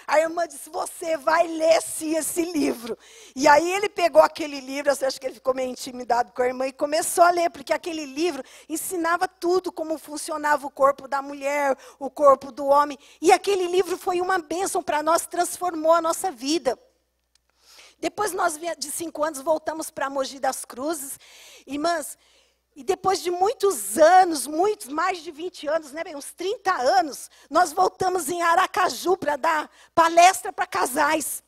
A irmã disse, você vai ler sim esse livro. E aí ele pegou aquele livro, eu acho que ele ficou meio intimidado com a irmã, e começou a ler, porque aquele livro ensinava tudo, como funcionava o corpo da mulher, o corpo do homem. E aquele livro foi uma bênção para nós, transformou a nossa vida. Depois nós, de 5 anos, voltamos para Mogi das Cruzes. Irmãs, e depois de muitos anos, mais de 20 anos, né, uns 30 anos, nós voltamos em Aracaju para dar palestra para casais.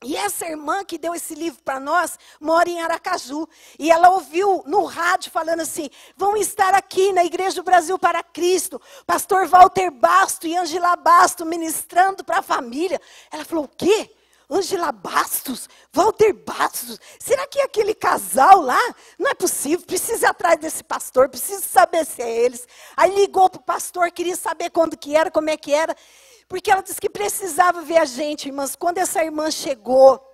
E essa irmã que deu esse livro para nós, mora em Aracaju. E ela ouviu no rádio falando assim, vão estar aqui na Igreja do Brasil para Cristo, pastor Walter Basto e Angela Basto ministrando para a família. Ela falou, o quê? Angela Bastos? Walter Bastos? Será que é aquele casal lá? Não é possível, precisa ir atrás desse pastor, precisa saber se é eles. Aí ligou para o pastor, queria saber quando que era, como é que era. Porque ela disse que precisava ver a gente, irmãs. Quando essa irmã chegou,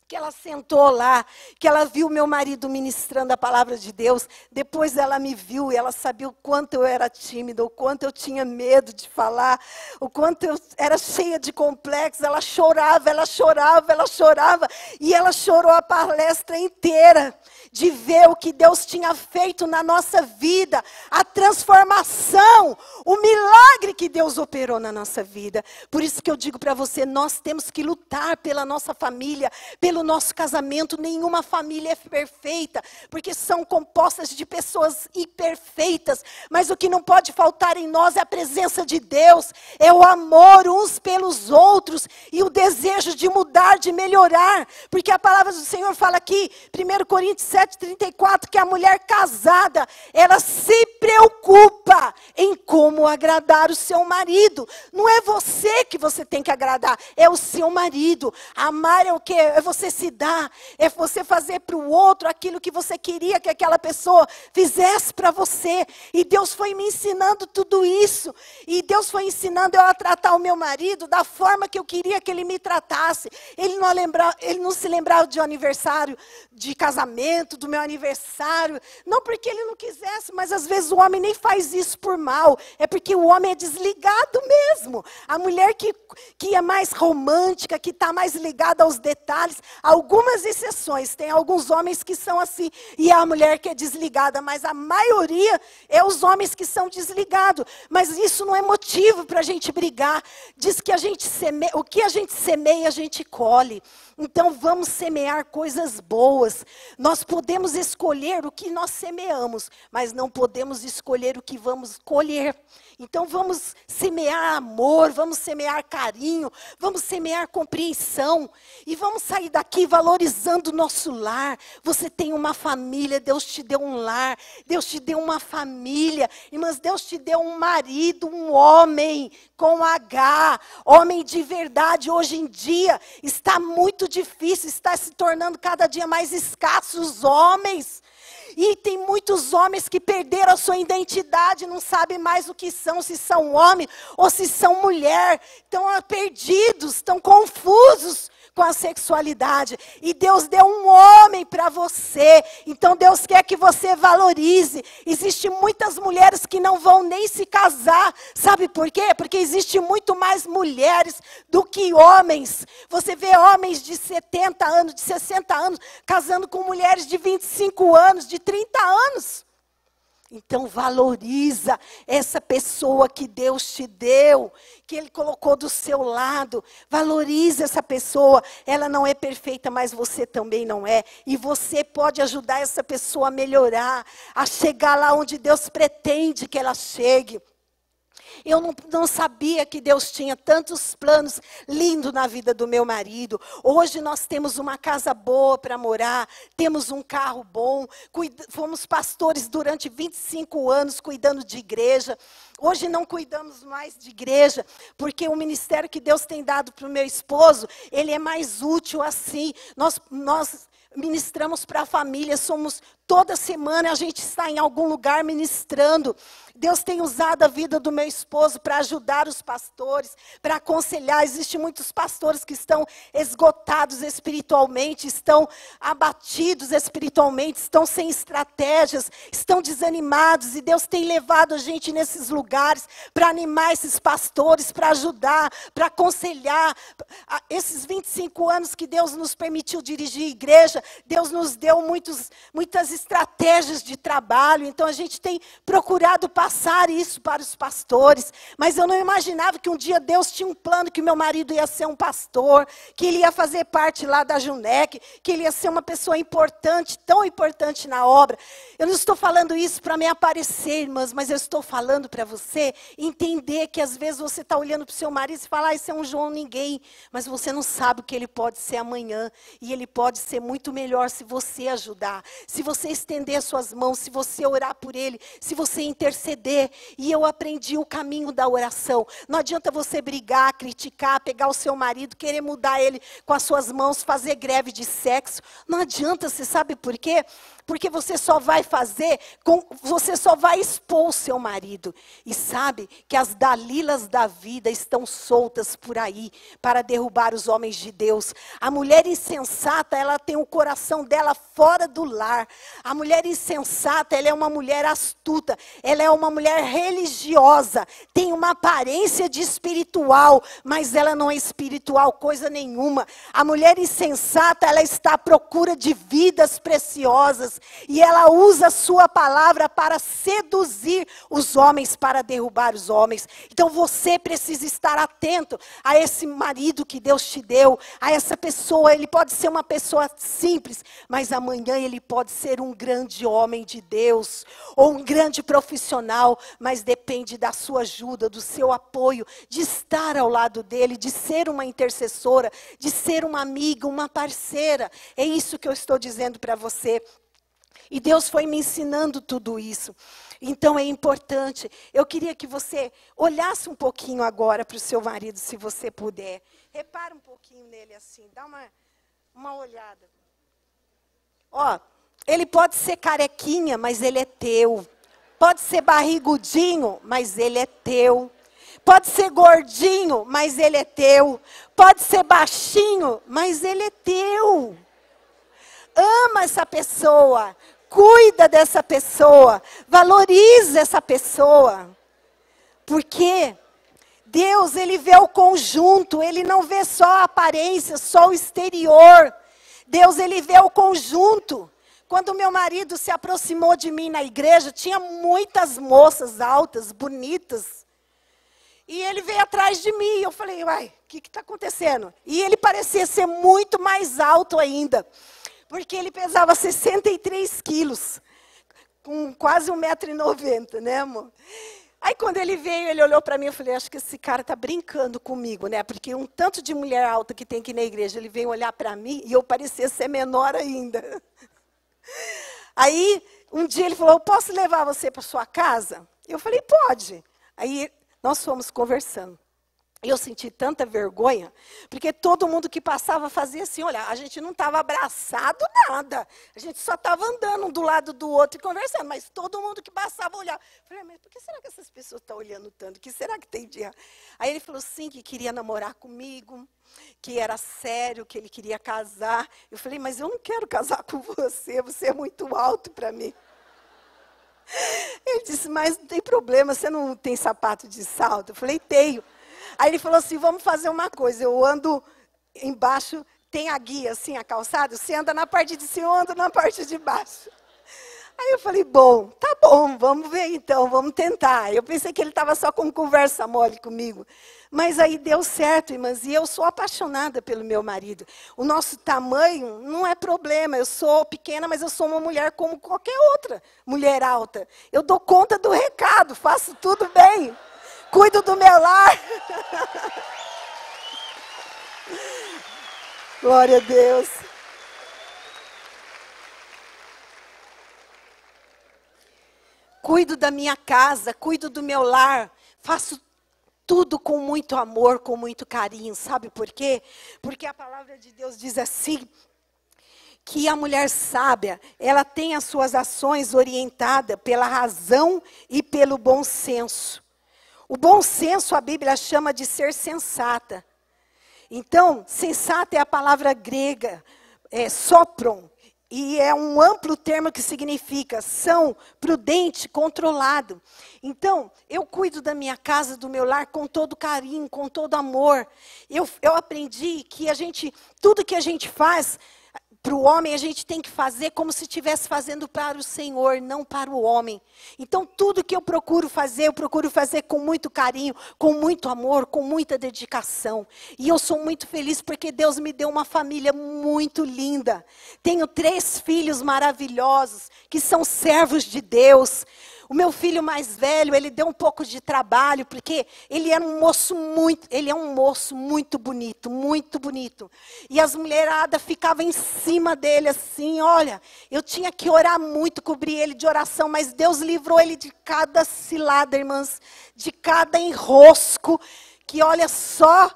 que ela sentou lá, que ela viu meu marido ministrando a palavra de Deus. Depois ela me viu e ela sabia o quanto eu era tímida, o quanto eu tinha medo de falar, o quanto eu era cheia de complexos. Ela chorava, ela chorava, ela chorava. E ela chorou a palestra inteira de ver o que Deus tinha feito na nossa vida, a transformação, o milagre que Deus operou na nossa vida. Por isso que eu digo para você, nós temos que lutar pela nossa família, pelo nosso casamento. Nenhuma família é perfeita, porque são compostas de pessoas imperfeitas, mas o que não pode faltar em nós é a presença de Deus, é o amor uns pelos outros, e o desejo de mudar, de melhorar, porque a palavra do Senhor fala aqui, 1 Coríntios 7:34, que a mulher casada, ela se preocupa em como agradar o seu marido. Não é você que você tem que agradar, é o seu marido. Amar é o quê? É você se dar, é você fazer para o outro aquilo que você queria que aquela pessoa fizesse para você. E Deus foi me ensinando tudo isso. E Deus foi ensinando eu a tratar o meu marido da forma que eu queria que ele me tratasse. Ele não se lembrava de um aniversário de casamento, do meu aniversário. Não porque ele não quisesse, mas às vezes o homem nem faz isso por mal. É porque o homem é desligado mesmo. A mulher que é mais romântica, que está mais ligada aos detalhes, algumas exceções, tem alguns homens que são assim, e a mulher que é desligada, mas a maioria é os homens que são desligados. Mas isso não é motivo para a gente brigar. Diz que o que a gente semeia, a gente colhe. Então vamos semear coisas boas. Nós podemos escolher o que nós semeamos, mas não podemos escolher o que vamos colher. Então vamos semear amor, vamos semear carinho, vamos semear compreensão. E vamos sair daqui valorizando o nosso lar. Você tem uma família, Deus te deu um lar, Deus te deu uma família. Irmãs, Deus te deu um marido, um homem com H, homem de verdade. Hoje em dia está muito difícil, está se tornando cada dia mais escassos os homens. E tem muitos homens que perderam a sua identidade, não sabem mais o que são, se são homem ou se são mulher. Estão perdidos, estão confusos com a sexualidade. E Deus deu um homem para você. Então Deus quer que você valorize. Existem muitas mulheres que não vão nem se casar. Sabe por quê? Porque existe muito mais mulheres do que homens. Você vê homens de 70 anos, de 60 anos, casando com mulheres de 25 anos, de 30 anos. Então valoriza essa pessoa que Deus te deu, que Ele colocou do seu lado. Valoriza essa pessoa. Ela não é perfeita, mas você também não é. E você pode ajudar essa pessoa a melhorar, a chegar lá onde Deus pretende que ela chegue. Eu não sabia que Deus tinha tantos planos lindos na vida do meu marido. Hoje nós temos uma casa boa para morar, temos um carro bom, fomos pastores durante 25 anos cuidando de igreja. Hoje não cuidamos mais de igreja, porque o ministério que Deus tem dado para o meu esposo, ele é mais útil assim. Nós ministramos para a família, toda semana a gente está em algum lugar ministrando. Deus tem usado a vida do meu esposo para ajudar os pastores, para aconselhar. Existem muitos pastores que estão esgotados espiritualmente, estão abatidos espiritualmente, estão sem estratégias, estão desanimados. E Deus tem levado a gente nesses lugares para animar esses pastores, para ajudar, para aconselhar. Esses 25 anos que Deus nos permitiu dirigir a igreja, Deus nos deu muitas estratégias de trabalho. Então a gente tem procurado passar isso para os pastores. Mas eu não imaginava que um dia Deus tinha um plano que meu marido ia ser um pastor, que ele ia fazer parte lá da Junec, que ele ia ser uma pessoa importante, tão importante na obra. Eu não estou falando isso para me aparecer, irmãs, mas eu estou falando para você entender que às vezes você está olhando para o seu marido e fala, esse é um João ninguém, mas você não sabe o que ele pode ser amanhã, e ele pode ser muito melhor se você ajudar, se você estender as suas mãos, se você orar por ele, se você interceder. E eu aprendi o caminho da oração. Não adianta você brigar, criticar, pegar o seu marido, querer mudar ele com as suas mãos, fazer greve de sexo. Não adianta, você sabe por quê? porque você só vai você só vai expor o seu marido. E sabe que as Dalilas da vida estão soltas por aí para derrubar os homens de Deus. A mulher insensata, ela tem o coração dela fora do lar. A mulher insensata, ela é uma mulher astuta, ela é uma mulher religiosa, tem uma aparência de espiritual, mas ela não é espiritual coisa nenhuma. A mulher insensata, ela está à procura de vidas preciosas e ela usa a sua palavra para seduzir os homens, para derrubar os homens. Então você precisa estar atento a esse marido que Deus te deu, a essa pessoa. Ele pode ser uma pessoa simples, mas amanhã ele pode ser um grande homem de Deus, ou um grande profissional, mas depende da sua ajuda, do seu apoio, de estar ao lado dele, de ser uma intercessora, de ser uma amiga, uma parceira. É isso que eu estou dizendo para você. E Deus foi me ensinando tudo isso. Então é importante. Eu queria que você olhasse um pouquinho agora para o seu marido, se você puder. Repara um pouquinho nele assim, dá uma olhada. Ó, ele pode ser carequinha, mas ele é teu. Pode ser barrigudinho, mas ele é teu. Pode ser gordinho, mas ele é teu. Pode ser baixinho, mas ele é teu. Ama essa pessoa. Cuida dessa pessoa. Valoriza essa pessoa. Porque Deus, ele vê o conjunto. Ele não vê só a aparência, só o exterior. Deus, ele vê o conjunto. Quando meu marido se aproximou de mim na igreja, tinha muitas moças altas, bonitas. E ele veio atrás de mim. Eu falei, uai, o que está acontecendo? E ele parecia ser muito mais alto ainda. Porque ele pesava 63 quilos. Com quase 1,90 m, né, amor? Aí quando ele veio, ele olhou para mim, eu falei, acho que esse cara está brincando comigo, né? Porque um tanto de mulher alta que tem aqui na igreja, ele veio olhar para mim e eu parecia ser menor ainda. Aí, um dia ele falou, eu posso levar você para sua casa? Eu falei, pode. Aí, nós fomos conversando. Eu senti tanta vergonha, porque todo mundo que passava fazia assim, olha, a gente não estava abraçado, nada. A gente só estava andando um do lado do outro e conversando, mas todo mundo que passava olhava. Eu falei, mas por que será que essas pessoas estão olhando tanto? O que será que tem de errado? Aí ele falou sim, que queria namorar comigo, que era sério, que ele queria casar. Eu falei, mas eu não quero casar com você é muito alto para mim. Ele disse, mas não tem problema, você não tem sapato de salto? Eu falei, tenho. Aí ele falou assim, vamos fazer uma coisa, eu ando embaixo, tem a guia assim, a calçada, você anda na parte de cima, eu ando na parte de baixo. Aí eu falei, bom, tá bom, vamos ver então, vamos tentar. Eu pensei que ele estava só com conversa mole comigo. Mas aí deu certo, irmãs, e eu sou apaixonada pelo meu marido. O nosso tamanho não é problema, eu sou pequena, mas eu sou uma mulher como qualquer outra mulher alta. Eu dou conta do recado, faço tudo bem. Cuido do meu lar. Glória a Deus. Cuido da minha casa, cuido do meu lar. Faço tudo com muito amor, com muito carinho. Sabe por quê? Porque a palavra de Deus diz assim, que a mulher sábia, ela tem as suas ações orientadas pela razão e pelo bom senso. O bom senso, a Bíblia chama de ser sensata. Então, sensata é a palavra grega, sopron, e é um amplo termo que significa são, prudente, controlado. Então, eu cuido da minha casa, do meu lar, com todo carinho, com todo amor. Eu aprendi que tudo que a gente faz para o homem, a gente tem que fazer como se estivesse fazendo para o Senhor, não para o homem. Então, tudo que eu procuro fazer com muito carinho, com muito amor, com muita dedicação. E eu sou muito feliz porque Deus me deu uma família muito linda. Tenho 3 filhos maravilhosos, que são servos de Deus. O meu filho mais velho, ele deu um pouco de trabalho, porque ele é um moço muito bonito, muito bonito. E as mulheradas ficavam em cima dele assim, olha, eu tinha que orar muito, cobrir ele de oração, mas Deus livrou ele de cada cilada, irmãs, de cada enrosco, que olha só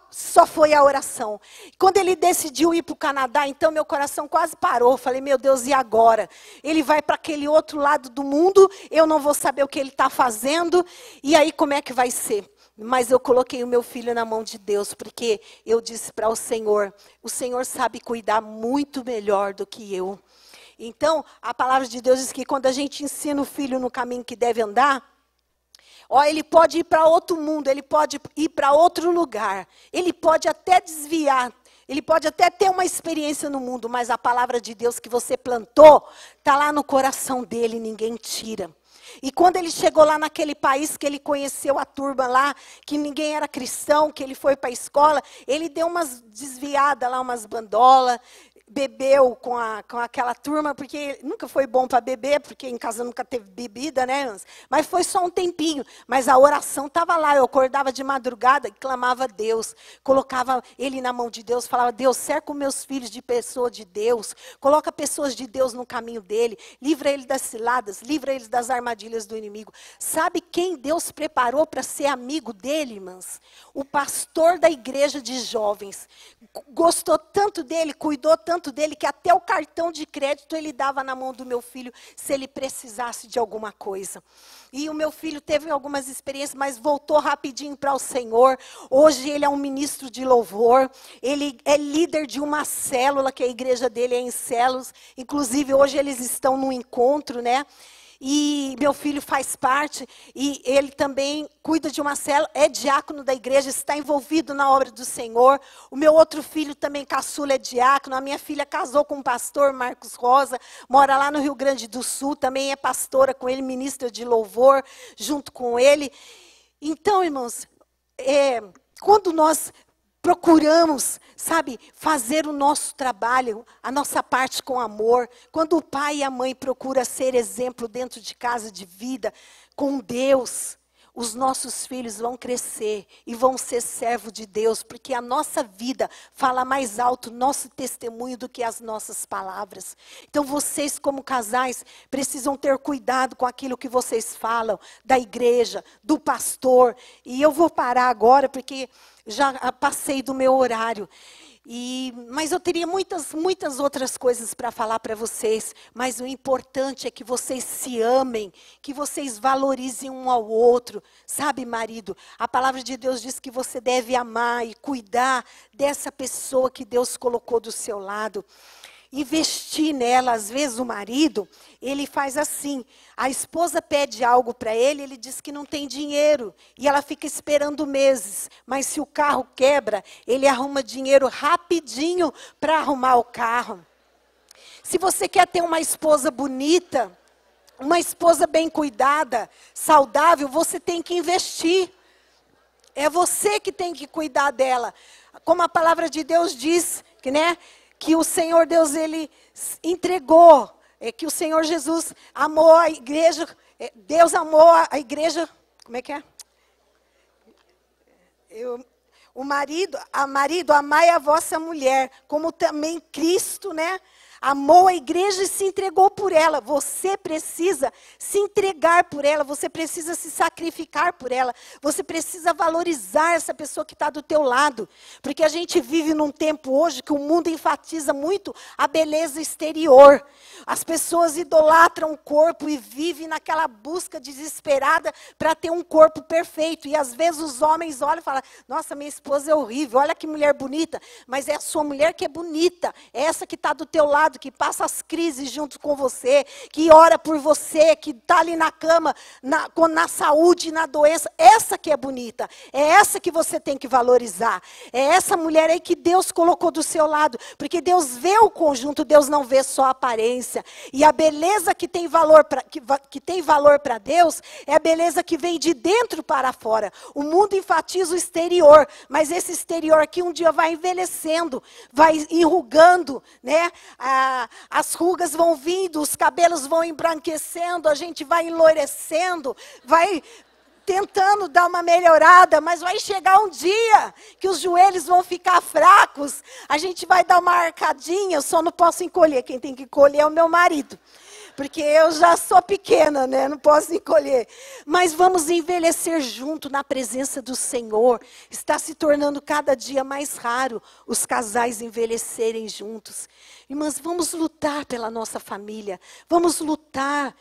foi a oração. Quando ele decidiu ir para o Canadá, então meu coração quase parou. Falei, meu Deus, e agora? Ele vai para aquele outro lado do mundo, eu não vou saber o que ele está fazendo, e aí como é que vai ser? Mas eu coloquei o meu filho na mão de Deus, porque eu disse para o Senhor sabe cuidar muito melhor do que eu. Então, a palavra de Deus diz que quando a gente ensina o filho no caminho que deve andar, ele pode ir para outro mundo, ele pode ir para outro lugar, ele pode até desviar, ele pode até ter uma experiência no mundo, mas a palavra de Deus que você plantou, está lá no coração dele, ninguém tira. E quando ele chegou lá naquele país, que ele conheceu a turma lá, que ninguém era cristão, que ele foi para a escola, ele deu umas desviadas lá, umas bandolas, bebeu com aquela turma, porque nunca foi bom para beber, porque em casa nunca teve bebida, né? Mas foi só um tempinho. Mas a oração estava lá, eu acordava de madrugada e clamava a Deus, colocava ele na mão de Deus, falava, Deus, cerca os meus filhos de pessoa de Deus, coloca pessoas de Deus no caminho dele, livra ele das ciladas, livra eles das armadilhas do inimigo. Sabe quem Deus preparou para ser amigo dele, irmãs? O pastor da igreja de jovens. Gostou tanto dele, cuidou tanto dele, que até o cartão de crédito ele dava na mão do meu filho, se ele precisasse de alguma coisa. E o meu filho teve algumas experiências, mas voltou rapidinho para o Senhor. Hoje ele é um ministro de louvor, ele é líder de uma célula, que a igreja dele é em células. Inclusive hoje eles estão num encontro, né? E meu filho faz parte, e ele também cuida de uma célula, é diácono da igreja, está envolvido na obra do Senhor. O meu outro filho também, caçula, é diácono. A minha filha casou com o pastor Marcos Rosa, mora lá no Rio Grande do Sul, também é pastora com ele, ministra de louvor, junto com ele. Então, irmãos, quando nós procuramos, sabe, fazer o nosso trabalho, a nossa parte com amor, quando o pai e a mãe procuram ser exemplo dentro de casa de vida, com Deus, os nossos filhos vão crescer e vão ser servo de Deus, porque a nossa vida fala mais alto, nosso testemunho, do que as nossas palavras. Então vocês, como casais, precisam ter cuidado com aquilo que vocês falam, da igreja, do pastor. E eu vou parar agora, porque já passei do meu horário. Mas eu teria muitas outras coisas para falar para vocês. Mas o importante é que vocês se amem, que vocês valorizem um ao outro. Sabe, marido? A palavra de Deus diz que você deve amar e cuidar dessa pessoa que Deus colocou do seu lado. Investir nela. Às vezes o marido, ele faz assim, a esposa pede algo para ele, ele diz que não tem dinheiro, e ela fica esperando meses, mas se o carro quebra, ele arruma dinheiro rapidinho para arrumar o carro. Se você quer ter uma esposa bonita, uma esposa bem cuidada, saudável, você tem que investir. É você que tem que cuidar dela. Como a palavra de Deus diz, que o Senhor Deus, ele entregou, que o Senhor Jesus amou a igreja, Deus amou a igreja, como é que é? Marido, amai a vossa mulher, como também Cristo, amou a igreja e se entregou por ela. Você precisa se entregar por ela, você precisa se sacrificar por ela, você precisa valorizar essa pessoa que está do teu lado. Porque a gente vive num tempo hoje que o mundo enfatiza muito a beleza exterior. As pessoas idolatram o corpo e vivem naquela busca desesperada para ter um corpo perfeito. E às vezes os homens olham e falam, nossa, minha esposa é horrível, olha que mulher bonita. Mas é a sua mulher que é bonita, é essa que está do teu lado, que passa as crises junto com você, que ora por você, que está ali na cama, na saúde, na doença. Essa que é bonita, é essa que você tem que valorizar. É essa mulher aí que Deus colocou do seu lado, porque Deus vê o conjunto, Deus não vê só a aparência. E a beleza que tem valor para Deus, é a beleza que vem de dentro para fora. O mundo enfatiza o exterior, mas esse exterior aqui um dia vai envelhecendo, vai enrugando, as rugas vão vindo, os cabelos vão embranquecendo, a gente vai enlourecendo, vai tentando dar uma melhorada, mas vai chegar um dia que os joelhos vão ficar fracos, a gente vai dar uma arcadinha, eu só não posso encolher, quem tem que encolher é o meu marido. porque eu já sou pequena, né? Não posso encolher. Mas vamos envelhecer junto na presença do Senhor. Está se tornando cada dia mais raro os casais envelhecerem juntos. Irmãs, vamos lutar pela nossa família. Vamos lutar.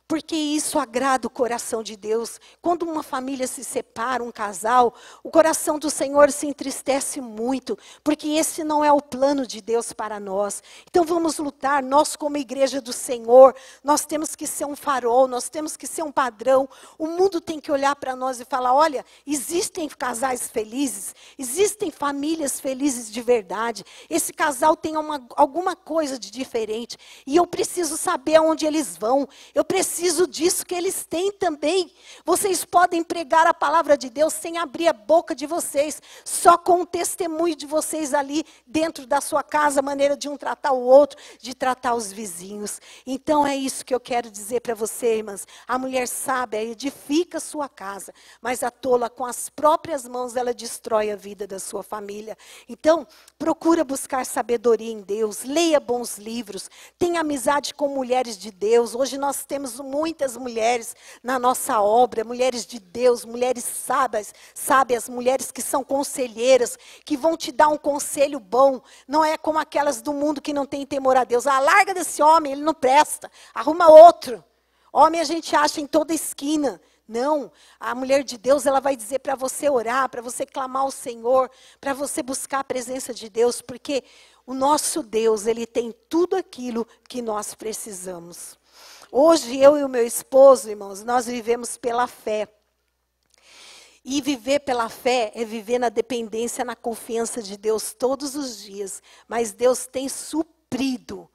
Porque isso agrada o coração de Deus. Quando uma família se separa, um casal, o coração do Senhor se entristece muito, porque esse não é o plano de Deus para nós. Então vamos lutar, nós como igreja do Senhor, nós temos que ser um farol, nós temos que ser um padrão. O mundo tem que olhar para nós e falar, olha, existem casais felizes, existem famílias felizes de verdade. Esse casal tem alguma coisa de diferente, e eu preciso saber aonde eles vão, eu preciso disso que eles têm também. Vocês podem pregar a palavra de Deus sem abrir a boca de vocês, só com o testemunho de vocês ali dentro da sua casa, a maneira de um tratar o outro, de tratar os vizinhos. Então é isso que eu quero dizer para você, irmãs. A mulher sábia edifica a sua casa, mas a tola com as próprias mãos ela destrói a vida da sua família. Então, procura buscar sabedoria em Deus, leia bons livros, tenha amizade com mulheres de Deus. Hoje nós temos muitas mulheres na nossa obra, mulheres de Deus, mulheres sábias, mulheres que são conselheiras, que vão te dar um conselho bom. Não é como aquelas do mundo que não tem temor a Deus. Ah, larga desse homem, ele não presta, arruma outro. Homem a gente acha em toda esquina. Não, a mulher de Deus, ela vai dizer para você orar, para você clamar ao Senhor, para você buscar a presença de Deus, porque o nosso Deus, ele tem tudo aquilo que nós precisamos. Hoje, eu e o meu esposo, irmãos, nós vivemos pela fé. E viver pela fé é viver na dependência, na confiança de Deus todos os dias. Mas Deus tem suprido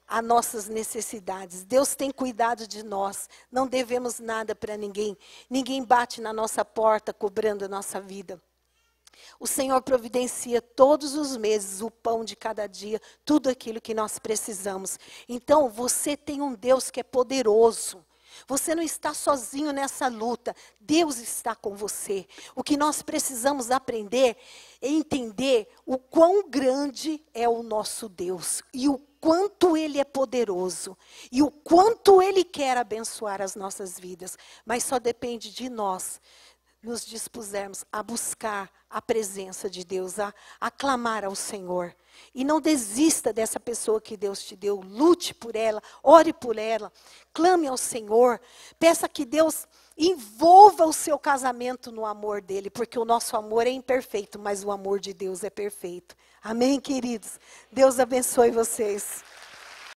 as nossas necessidades. Deus tem cuidado de nós. Não devemos nada para ninguém. Ninguém bate na nossa porta cobrando a nossa vida. O Senhor providencia todos os meses o pão de cada dia, tudo aquilo que nós precisamos. Então, você tem um Deus que é poderoso. Você não está sozinho nessa luta. Deus está com você. O que nós precisamos aprender é entender o quão grande é o nosso Deus. E o quanto Ele é poderoso. E o quanto Ele quer abençoar as nossas vidas. Mas só depende de nós nos dispusermos a buscar a presença de Deus, a clamar ao Senhor. E não desista dessa pessoa que Deus te deu. Lute por ela, ore por ela, clame ao Senhor. Peça que Deus envolva o seu casamento no amor dele, porque o nosso amor é imperfeito, mas o amor de Deus é perfeito. Amém, queridos? Deus abençoe vocês.